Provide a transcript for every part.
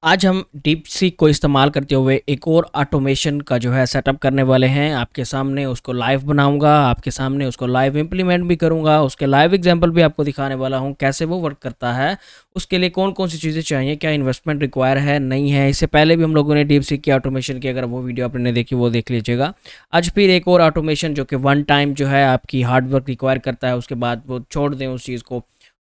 आज हम डीपसीक को इस्तेमाल करते हुए एक और ऑटोमेशन का जो है सेटअप करने वाले हैं। आपके सामने उसको लाइव बनाऊंगा, आपके सामने उसको लाइव इम्प्लीमेंट भी करूंगा, उसके लाइव एग्जांपल भी आपको दिखाने वाला हूं कैसे वो वर्क करता है, उसके लिए कौन कौन सी चीज़ें चाहिए, क्या इन्वेस्टमेंट रिक्वायर है नहीं है। इससे पहले भी हम लोगों ने डीपसीक की ऑटोमेशन की, अगर वो वीडियो आपने देखी वो देख लीजिएगा। आज फिर एक और ऑटोमेशन जो कि वन टाइम जो है आपकी हार्ड वर्क रिक्वायर करता है, उसके बाद वो छोड़ दें उस चीज़ को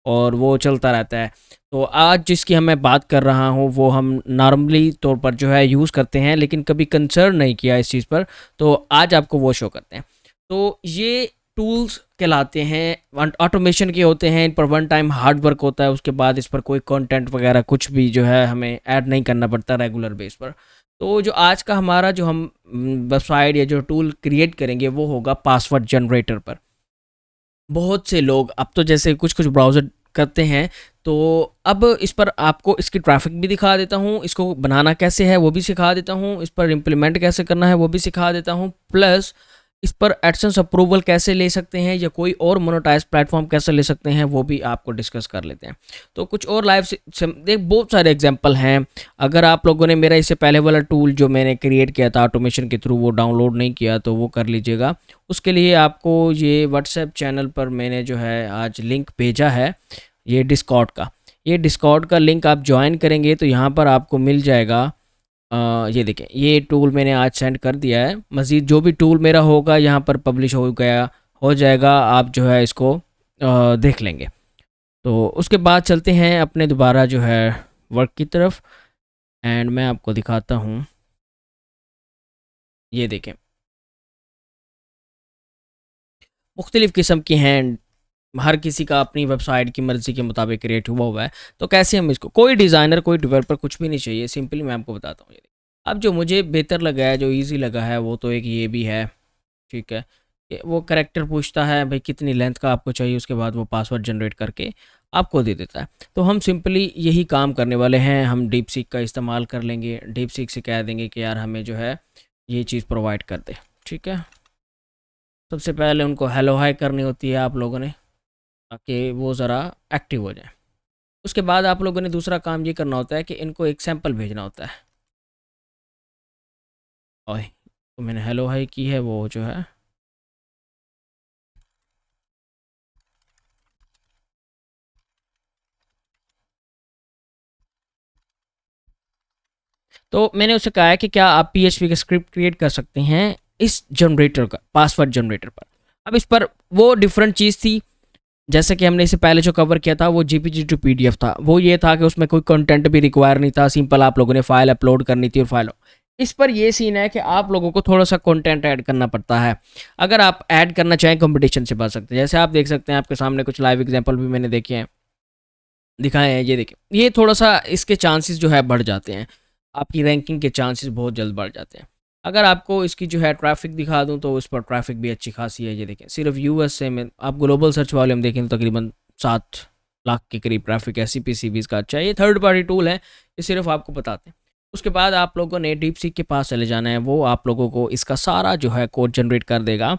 और वो चलता रहता है। तो आज जिसकी मैं बात कर रहा हूँ वो हम नॉर्मली तौर पर जो है यूज़ करते हैं, लेकिन कभी कंसर्न नहीं किया इस चीज़ पर। तो आज आपको वो शो करते हैं। तो ये टूल्स कहलाते हैं, ऑटोमेशन के होते हैं, इन पर वन टाइम हार्ड वर्क होता है, उसके बाद इस पर कोई कंटेंट वगैरह कुछ भी जो है हमें ऐड नहीं करना पड़ता रेगुलर बेस पर। तो जो आज का हमारा जो हम वेबसाइट या जो टूल क्रिएट करेंगे वो होगा पासवर्ड जनरेटर पर। बहुत से लोग अब तो जैसे कुछ कुछ ब्राउज़र करते हैं, तो अब इस पर आपको इसकी ट्रैफ़िक भी दिखा देता हूँ, इसको बनाना कैसे है वो भी सिखा देता हूँ, इस पर इम्प्लीमेंट कैसे करना है वो भी सिखा देता हूँ, प्लस इस पर एडसेंस अप्रूवल कैसे ले सकते हैं या कोई और मोनेटाइज़ प्लेटफ़ॉर्म कैसे ले सकते हैं वो भी आपको डिस्कस कर लेते हैं। तो कुछ और लाइव से देख बहुत सारे एग्ज़ाम्पल हैं। अगर आप लोगों ने मेरा इससे पहले वाला टूल जो मैंने क्रिएट किया था ऑटोमेशन के थ्रू वो डाउनलोड नहीं किया तो वो कर लीजिएगा। उसके लिए आपको ये व्हाट्सएप चैनल पर मैंने जो है आज लिंक भेजा है, ये डिस्कॉर्ड का। ये डिस्कॉर्ड का लिंक आप ज्वाइन करेंगे तो यहाँ पर आपको मिल जाएगा। ये देखें, ये टूल मैंने आज सेंड कर दिया है। मज़ीद जो भी टूल मेरा होगा यहाँ पर पब्लिश हो जाएगा, आप जो है इसको देख लेंगे। तो उसके बाद चलते हैं अपने दोबारा जो है वर्क की तरफ, एंड मैं आपको दिखाता हूँ। ये देखें, मुख्तलिफ़ किस्म की हैं, हर किसी का अपनी वेबसाइट की मर्ज़ी के मुताबिक क्रिएट हुआ है। तो कैसे हम इसको, कोई डिज़ाइनर कोई डेवलपर कुछ भी नहीं चाहिए, सिंपली मैं आपको बताता हूँ। ये अब जो मुझे बेहतर लगा है, जो ईज़ी लगा है, वो तो एक ये भी है, ठीक है। वो कैरेक्टर पूछता है भाई कितनी लेंथ का आपको चाहिए, उसके बाद वो पासवर्ड जनरेट करके आपको दे देता है। तो हम सिंपली यही काम करने वाले हैं, हम डीप सीक का इस्तेमाल कर लेंगे। डीप सीक से कह देंगे कि यार हमें जो है ये चीज़ प्रोवाइड कर दे, ठीक है। सबसे पहले उनको हेलो हाई करनी होती है आप लोगों ने, ताकि वो ज़रा एक्टिव हो जाए। उसके बाद आप लोगों ने दूसरा काम ये करना होता है कि इनको एक सैंपल भेजना होता है। और तो मैंने हेलो हाई की है, वो जो है तो मैंने उससे कहा है कि क्या आप पीएचपी का स्क्रिप्ट क्रिएट कर सकते हैं इस जनरेटर का, पासवर्ड जनरेटर पर। अब इस पर वो डिफरेंट चीज़ थी, जैसे कि हमने इससे पहले जो कवर किया था वो जीपीजी टू पीडीएफ था। वो ये था कि उसमें कोई कंटेंट भी रिक्वायर नहीं था, सिंपल आप लोगों ने फाइल अपलोड करनी थी और फाइल। इस पर ये सीन है कि आप लोगों को थोड़ा सा कंटेंट ऐड करना पड़ता है। अगर आप ऐड करना चाहें कंपटीशन से बच सकते हैं। जैसे आप देख सकते हैं, आपके सामने कुछ लाइव एग्जांपल भी मैंने देखे हैं, दिखाए हैं। ये देखिए, ये थोड़ा सा इसके चांसेस जो है बढ़ जाते हैं, आपकी रैंकिंग के चांसेस बहुत जल्द बढ़ जाते हैं। अगर आपको इसकी जो है ट्रैफिक दिखा दूं तो इस पर ट्रैफिक भी अच्छी खासी है। ये देखें, सिर्फ यूएसए में आप ग्लोबल सर्च वॉल्यूम देखें तो तकरीबन 7 लाख के करीब ट्रैफिक है सीपीसीबीज का। अच्छा, ये थर्ड पार्टी टूल है, ये सिर्फ आपको बताते हैं। उसके बाद आप लोगों ने डीप सीक के पास चले जाना है, वो आप लोगों को इसका सारा जो है कोड जनरेट कर देगा।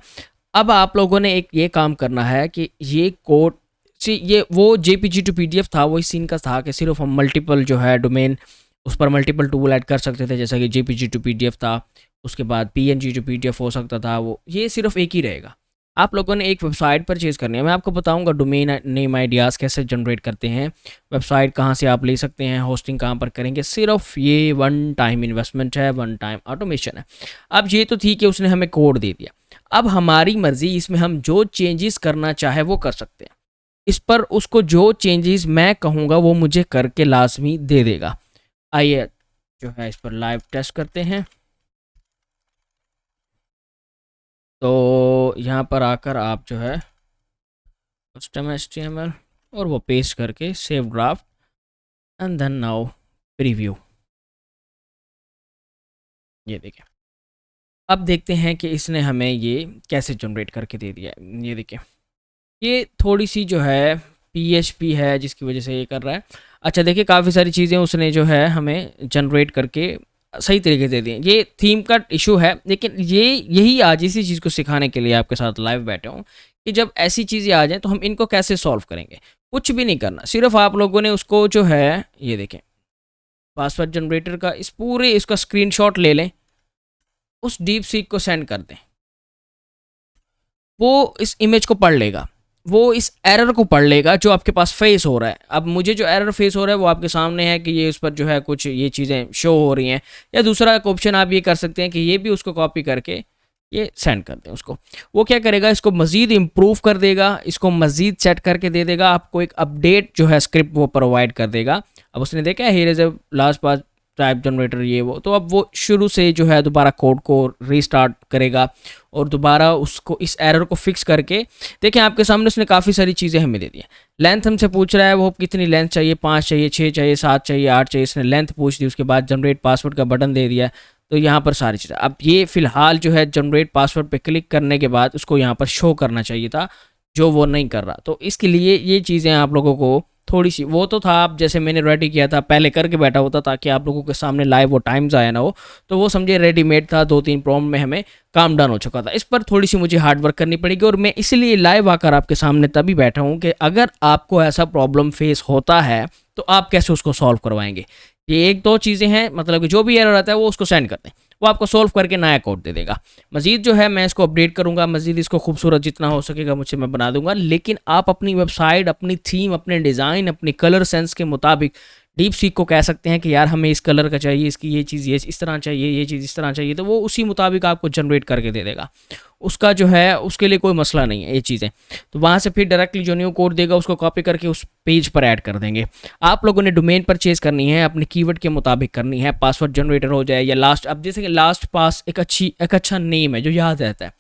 अब आप लोगों ने एक ये काम करना है कि ये कोड सी ये वो जेपीजी टू पीडीएफ था, वो इस सीन का था कि सिर्फ हम मल्टीपल जो है डोमेन उस पर मल्टीपल टूल ऐड कर सकते थे, जैसा कि जेपीजी टू पीडीएफ था, उसके बाद पीएनजी टू पीडीएफ हो सकता था। वो ये सिर्फ एक ही रहेगा। आप लोगों ने एक वेबसाइट परचेज़ करनी है, मैं आपको बताऊंगा डोमेन नेम आइडियाज़ कैसे जनरेट करते हैं, वेबसाइट कहाँ से आप ले सकते हैं, होस्टिंग कहाँ पर करेंगे। सिर्फ ये वन टाइम इन्वेस्टमेंट है, वन टाइम ऑटोमेशन है। अब ये तो थी कि उसने हमें कोड दे दिया, अब हमारी मर्ज़ी, इसमें हम जो चेंजेस करना चाहे वो कर सकते हैं। इस पर उसको जो चेंजेस मैं कहूँगा वो मुझे करके लाजमी दे देगा। आइए जो है इस पर लाइव टेस्ट करते हैं। तो यहाँ पर आकर आप जो है कस्टम HTML और वो पेस्ट करके save draft and then now preview. ये देखें, अब देखते हैं कि इसने हमें ये कैसे जनरेट करके दे दिया है। ये देखें, ये थोड़ी सी जो है पीएचपी है जिसकी वजह से ये कर रहा है। अच्छा देखिए, काफ़ी सारी चीज़ें उसने जो है हमें जनरेट करके सही तरीके से दे दिए। ये थीम का इशू है, लेकिन यही आज इसी चीज़ को सिखाने के लिए आपके साथ लाइव बैठे हूँ कि जब ऐसी चीज़ें आ जाएँ तो हम इनको कैसे सॉल्व करेंगे। कुछ भी नहीं करना, सिर्फ आप लोगों ने उसको जो है ये देखें, पासवर्ड जनरेटर का इस पूरे इसका स्क्रीनशॉट ले लें, उस डीप सीक को सेंड कर दें। वो इस इमेज को पढ़ लेगा, वो इस एरर को पढ़ लेगा जो आपके पास फेस हो रहा है। अब मुझे जो एरर फेस हो रहा है वो आपके सामने है कि ये उस पर जो है कुछ ये चीज़ें शो हो रही हैं। या दूसरा एक ऑप्शन आप ये कर सकते हैं कि ये भी उसको कॉपी करके ये सेंड कर दें उसको। वो क्या करेगा, इसको मज़ीद इम्प्रूव कर देगा, इसको मज़ीद सेट करके दे देगा, आपको एक अपडेट जो है स्क्रिप्ट वो प्रोवाइड कर देगा। अब उसने देखा है here is a last pass type generator ये वो, तो अब वो शुरू से जो है दोबारा कोड को रीस्टार्ट करेगा और दोबारा उसको इस एरर को फिक्स करके देखें आपके सामने उसने काफ़ी सारी चीज़ें हमें दे दी हैं। लेंथ हमसे पूछ रहा है वो कितनी लेंथ चाहिए, 5 चाहिए, 6 चाहिए, 7 चाहिए, 8 चाहिए, इसने लेंथ पूछ दी। उसके बाद जनरेट पासवर्ड का बटन दे दिया, तो यहाँ पर सारी चीज़ें। अब ये फ़िलहाल जो है जनरेट पासवर्ड पे क्लिक करने के बाद उसको यहाँ पर शो करना चाहिए था, जो वो नहीं कर रहा। तो इसके लिए ये चीज़ें आप लोगों को थोड़ी सी, वो तो था आप जैसे मैंने रेडी किया था पहले करके बैठा होता ताकि आप लोगों के सामने लाइव वो टाइम्स आया ना हो, तो वो समझे रेडीमेड था, 2-3 प्रॉम्प्ट में हमें काम डन हो चुका था। इस पर थोड़ी सी मुझे हार्ड वर्क करनी पड़ेगी और मैं इसलिए लाइव आकर आपके सामने तभी बैठा हूँ कि अगर आपको ऐसा प्रॉब्लम फेस होता है तो आप कैसे उसको सॉल्व करवाएंगे। ये 1-2 चीज़ें हैं, मतलब कि जो भी एरर आता है वो उसको सेंड कर दें, वो आपको सॉल्व करके नया कोड दे देगा। मज़ीद जो है मैं इसको अपडेट करूँगा, मज़ीद इसको खूबसूरत जितना हो सकेगा मुझसे मैं बना दूँगा। लेकिन आप अपनी वेबसाइट, अपनी थीम, अपने डिज़ाइन, अपनी कलर सेंस के मुताबिक डीप सीक को कह सकते हैं कि यार हमें इस कलर का चाहिए, इसकी ये चीज़ ये इस तरह चाहिए, ये चीज़ इस तरह चाहिए, तो वो उसी मुताबिक आपको जनरेट करके दे देगा। उसका जो है उसके लिए कोई मसला नहीं है ये चीज़ें। तो वहाँ से फिर डायरेक्टली जो न्यू कोड देगा उसको कॉपी करके उस पेज पर ऐड कर देंगे। आप लोगों ने डोमेन परचेज करनी है, अपने कीवर्ड के मुताबिक करनी है, पासवर्ड जनरेटर हो जाए या लास्ट, अब जैसे कि लास्ट पास एक अच्छा नेम है जो याद रहता है,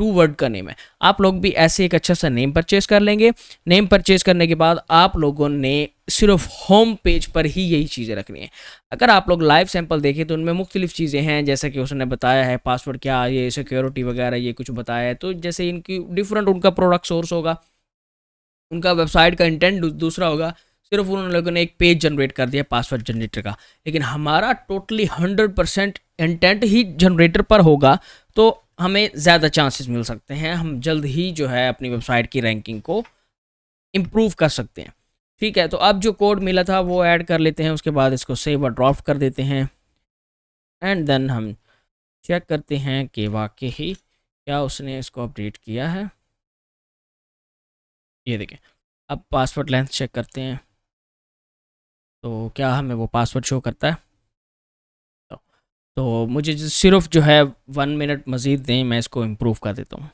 2 वर्ड का नेम है। आप लोग भी ऐसे एक अच्छा सा नेम परचेज कर लेंगे। नेम परचेज करने के बाद आप लोगों ने सिर्फ होम पेज पर ही यही चीज़ें रखनी है। अगर आप लोग लाइव सैंपल देखें तो उनमें मुख्तलिफ चीज़ें हैं, जैसे कि उसने बताया है पासवर्ड क्या, ये सिक्योरिटी वगैरह ये कुछ बताया है। तो जैसे इनकी डिफरेंट उनका प्रोडक्ट सोर्स होगा, उनका वेबसाइट का इंटेंट दूसरा होगा। सिर्फ उन लोगों ने एक पेज जनरेट कर दिया पासवर्ड जनरेटर का, लेकिन हमारा टोटली 100% इंटेंट ही जनरेटर पर होगा, तो हमें ज़्यादा चांसेस मिल सकते हैं, हम जल्द ही जो है अपनी वेबसाइट की रैंकिंग को इम्प्रूव कर सकते हैं। ठीक है, तो अब जो कोड मिला था वो ऐड कर लेते हैं, उसके बाद इसको सेव और ड्रॉप कर देते हैं एंड देन हम चेक करते हैं कि वाकई ही क्या उसने इसको अपडेट किया है। ये देखें, अब पासवर्ड लेंथ चेक करते हैं तो क्या हमें वो पासवर्ड शो करता है। तो मुझे सिर्फ जो है 1 मिनट मज़ीद दें, मैं इसको इम्प्रूव कर देता हूँ।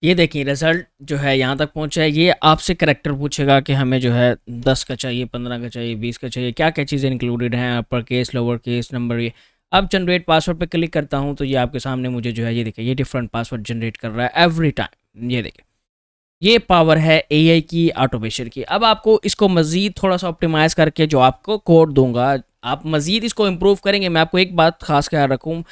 ये देखिए रिज़ल्ट जो है यहाँ तक पहुँचा है। ये आपसे करैक्टर पूछेगा कि हमें जो है 10 का चाहिए, 15 का चाहिए, 20 का चाहिए, क्या क्या चीज़ें इंक्लूडेड हैं, upper case, lower case, number. ये अब जनरेट पासवर्ड पे क्लिक करता हूँ तो ये आपके सामने मुझे जो है ये देखिए ये डिफरेंट पासवर्ड जनरेट कर रहा है एवरी टाइम। ये देखिए ये पावर है एआई की, ऑटोमेशन की। अब आपको इसको मज़ीद थोड़ा सा ऑप्टिमाइज़ करके जो आपको कोड दूंगा, आप मज़ीद इसको इम्प्रूव करेंगे। मैं आपको एक बात खास ख्याल रखूँ,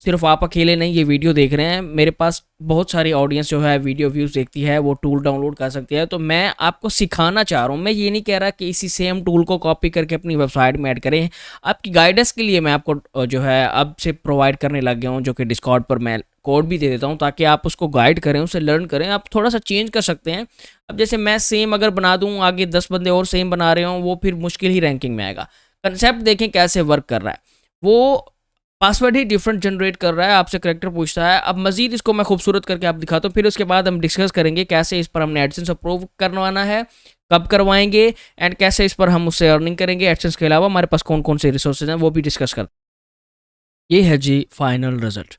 सिर्फ आप अकेले नहीं ये वीडियो देख रहे हैं, मेरे पास बहुत सारी ऑडियंस जो है वीडियो व्यूज़ देखती है, वो टूल डाउनलोड कर सकती है। तो मैं आपको सिखाना चाह रहा हूँ, मैं ये नहीं कह रहा कि इसी सेम टूल को कॉपी करके अपनी वेबसाइट में ऐड करें। आपकी गाइडेंस के लिए मैं आपको जो है अब से प्रोवाइड करने लग गया हूँ, जो कि डिस्कॉर्ड पर मैं कोड भी दे देता हूँ ताकि आप उसको गाइड करें, उसे लर्न करें। आप थोड़ा सा चेंज कर सकते हैं। अब जैसे मैं सेम अगर बना दूँ, आगे 10 बंदे और सेम बना रहे हों, वो फिर मुश्किल ही रैंकिंग में आएगा। कंसेप्ट देखें कैसे वर्क कर रहा है, वो पासवर्ड ही डिफरेंट जनरेट कर रहा है, आपसे करैक्टर पूछता है। अब मजीद इसको मैं खूबसूरत करके आप दिखाता हूँ, फिर उसके बाद हम डिस्कस करेंगे कैसे इस पर हमने एडसेंस अप्रूव करवाना है, कब करवाएंगे एंड कैसे इस पर हम उससे अर्निंग करेंगे। एडसेंस के अलावा हमारे पास कौन कौन से रिसोर्सेज हैं वो भी डिस्कस करते हैं। ये है जी फाइनल रिजल्ट,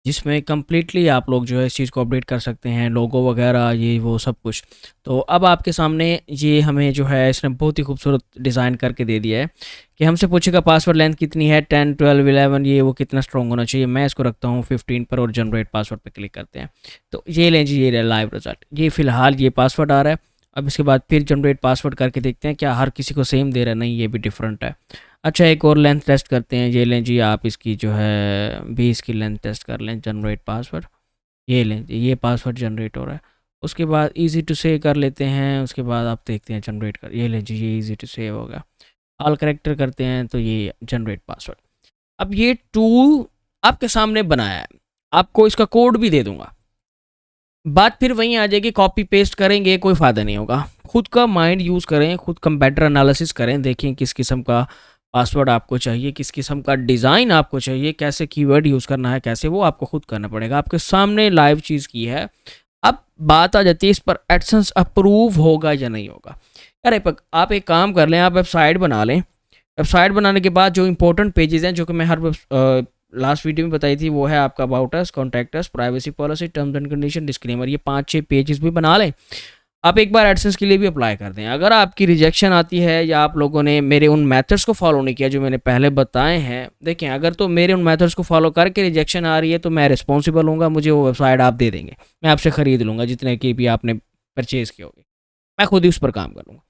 जिसमें कम्प्लीटली आप लोग जो है इस चीज़ को अपडेट कर सकते हैं, लोगो वगैरह ये वो सब कुछ। तो अब आपके सामने ये हमें जो है इसने बहुत ही खूबसूरत डिज़ाइन करके दे दिया है कि हमसे पूछेगा पासवर्ड लेंथ कितनी है, 10, 12, 11, ये वो कितना स्ट्रॉन्ग होना चाहिए। मैं इसको रखता हूँ 15 पर और जनरेट पासवर्ड पर क्लिक करते हैं। तो ये लें जी, ये लाइव रिजल्ट, ये फ़िलहाल ये पासवर्ड आ रहा है। अब इसके बाद फिर जनरेट पासवर्ड करके देखते हैं क्या हर किसी को सेम दे रहा है, नहीं ये भी डिफरेंट है। अच्छा एक और लेंथ टेस्ट करते हैं, ये लें जी, आप इसकी जो है 20 की लेंथ टेस्ट कर लें, जनरेट पासवर्ड। ये लें जी, ये पासवर्ड जनरेट हो रहा है। उसके बाद इजी टू सेव कर लेते हैं, उसके बाद आप देखते हैं जनरेट कर, ये लें जी, ये इजी टू सेव होगा। ऑल करेक्टर करते हैं तो ये जनरेट पासवर्ड। अब ये टूल आपके सामने बनाया है, आपको इसका कोड भी दे दूंगा। बात फिर वहीं आ जाएगी, कॉपी पेस्ट करेंगे कोई फ़ायदा नहीं होगा। खुद का माइंड यूज़ करें, खुद कंप्यूटर एनालिसिस करें, देखें किस किस्म का पासवर्ड आपको चाहिए, किस किस्म का डिज़ाइन आपको चाहिए, कैसे कीवर्ड यूज़ करना है, कैसे, वो आपको खुद करना पड़ेगा। आपके सामने लाइव चीज़ की है। अब बात आ जाती है इस पर एडसेंस अप्रूव होगा या नहीं होगा। अरे आप एक काम कर लें, आप वेबसाइट बना लें। वेबसाइट बनाने के बाद जो इंपॉर्टेंट पेजेस हैं, जो कि मैं हर लास्ट वीडियो में बताई थी, वो है आपका about us, contact us, privacy policy, terms and condition, disclaimer. ये 5-6 पेजेस भी बना लें। आप एक बार एडसेंस के लिए भी अप्लाई कर दें। अगर आपकी रिजेक्शन आती है या आप लोगों ने मेरे उन मेथड्स को फॉलो नहीं किया जो मैंने पहले बताए हैं, देखें, अगर तो मेरे उन मेथड्स को फॉलो करके रिजेक्शन आ रही है तो मैं रिस्पॉन्सिबल हूँगा, मुझे वो वेबसाइट आप दे देंगे, मैं आपसे ख़रीद लूँगा जितने की भी आपने परचेज़ की होगी, मैं खुद ही उस पर काम कर लूँगा।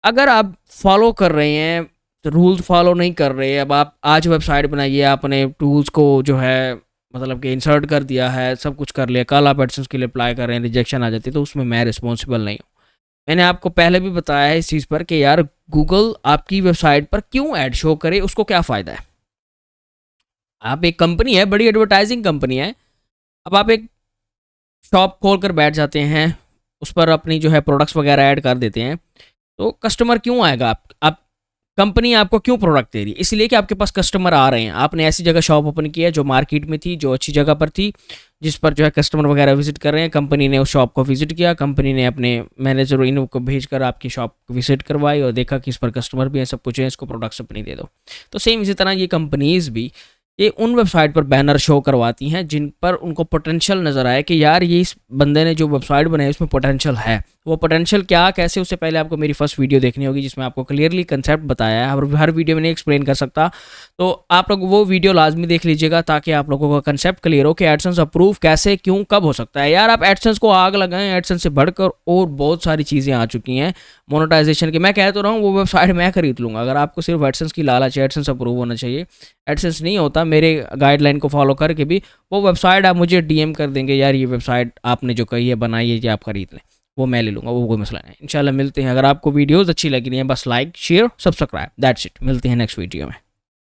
अगर आप फॉलो कर रहे हैं तो रूल्स फॉलो नहीं कर रहे, अब आप आज वेबसाइट बनाइए, आपने टूल्स को जो है मतलब कि इंसर्ट कर दिया है, सब कुछ कर लिया, कल आप एडसेंस के लिए अप्लाई कर रहे हैं, रिजेक्शन आ जाती है, तो उसमें मैं रिस्पॉन्सिबल नहीं हूँ। मैंने आपको पहले भी बताया है इस चीज़ पर कि यार गूगल आपकी वेबसाइट पर क्यों ऐड शो करे, उसको क्या फ़ायदा है। आप एक कंपनी है, बड़ी एडवर्टाइजिंग कंपनी है, अब आप एक शॉप खोल कर बैठ जाते हैं, उस पर अपनी जो है प्रोडक्ट्स वगैरह ऐड कर देते हैं, तो कस्टमर क्यों आएगा। आप कंपनी आपको क्यों प्रोडक्ट दे रही है, इसलिए कि आपके पास कस्टमर आ रहे हैं। आपने ऐसी जगह शॉप ओपन की है जो मार्केट में थी, जो अच्छी जगह पर थी, जिस पर जो है कस्टमर वगैरह विजिट कर रहे हैं। कंपनी ने उस शॉप को विजिट किया, कंपनी ने अपने मैनेजर इन को भेजकर आपकी शॉप विजिट करवाई और देखा कि इस पर कस्टमर भी है, सब कुछ है, इसको प्रोडक्ट्स अपनी दे दो। तो सेम इसी तरह ये कंपनीज़ भी ये उन वेबसाइट पर बैनर शो करवाती हैं जिन पर उनको पोटेंशियल नज़र आए कि यार ये इस बंदे ने जो वेबसाइट बनाई उसमें पोटेंशियल है। वो पोटेंशियल क्या, कैसे, उससे पहले आपको मेरी फर्स्ट वीडियो देखनी होगी जिसमें आपको क्लियरली कंसेप्ट बताया है, और हर वीडियो में नहीं एक्सप्लेन कर सकता, तो आप लोग वो वीडियो लाजमी देख लीजिएगा ताकि आप लोगों का कंसेप्ट क्लियर हो कि एडसेंस अप्रूव कैसे, क्यों, कब हो सकता है। यार आप एडसेंस को आग लगाएं, एडसेंस से बढ़कर और बहुत सारी चीज़ें आ चुकी हैं मोनेटाइजेशन की। मैं कह तो रहा हूँ वो वेबसाइट मैं खरीद लूँगा, अगर आपको सिर्फ एडसेंस की लालच है, एडसेंस अप्रूव होना चाहिए, एडसेंस नहीं होता, मेरे गाइडलाइन को फॉलो करके भी वो वेबसाइट आप मुझे डीएम कर देंगे, यार ये वेबसाइट आपने जो कही है बनाई है, ये आप खरीद लें, वो मैं ले लूँगा, वो कोई मसला नहीं। इंशाल्लाह मिलते हैं। अगर आपको वीडियोस अच्छी लग रही हैं, बस like, share, subscribe, that's it. मिलते हैं नेक्स्ट वीडियो में।